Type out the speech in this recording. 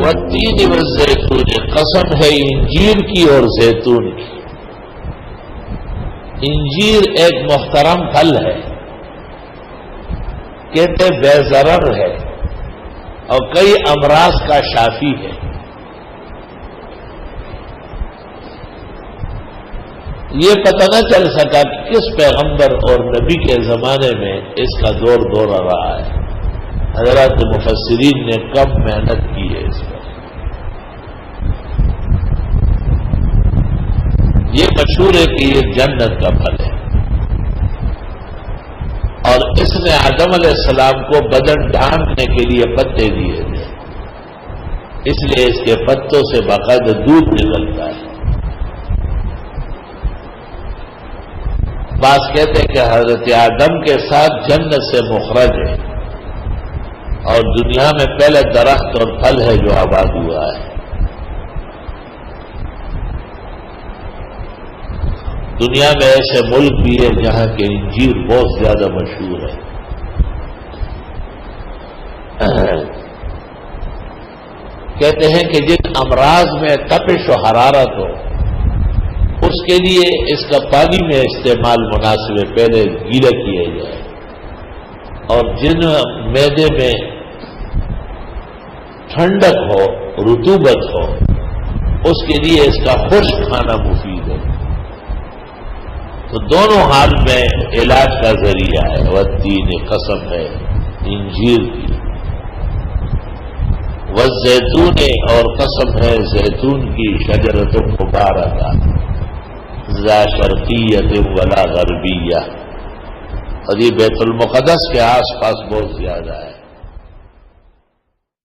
والتین والزیتون، قسم ہے انجیر کی اور زیتون کی۔ انجیر ایک محترم پھل ہے، کہتے بے ضرر ہے اور کئی امراض کا شافی ہے۔ یہ پتہ نہ چل سکا کہ کس پیغمبر اور نبی کے زمانے میں اس کا دور رہا ہے۔ حضرات مفسرین نے کم محنت کی ہے اس پر۔ یہ مشہور ہے کہ یہ جنت کا پھل ہے، اور اس نے آدم علیہ السلام کو بدن ڈھانکنے کے لیے پتے دیے تھے، اس لیے اس کے پتوں سے باقاعدہ دودھ نکلتا ہے۔ بعض کہتے ہیں کہ حضرت آدم کے ساتھ جنت سے مخرج ہے، اور دنیا میں پہلے درخت اور پھل ہے جو آباد ہوا ہے۔ دنیا میں ایسے ملک بھی ہے جہاں کے انجیر بہت زیادہ مشہور ہے۔ کہتے ہیں کہ جن امراض میں تپش و حرارت ہو اس کے لیے اس کا پانی میں استعمال مناسب ہے، پہلے گیلا کیا جائے، اور جن معدے میں ٹھنڈک ہو، رطوبت ہو، اس کے لیے اس کا خشک کھانا مفید ہے۔ تو دونوں حال میں علاج کا ذریعہ ہے۔ والتین، قسم ہے انجیر کی، والزیتون، اور قسم ہے زیتون کی، شجرۃ مبارکہ ذا شرقیۃ ولا غربیہ، اور یہ بیت المقدس کے آس پاس بہت زیادہ ہے۔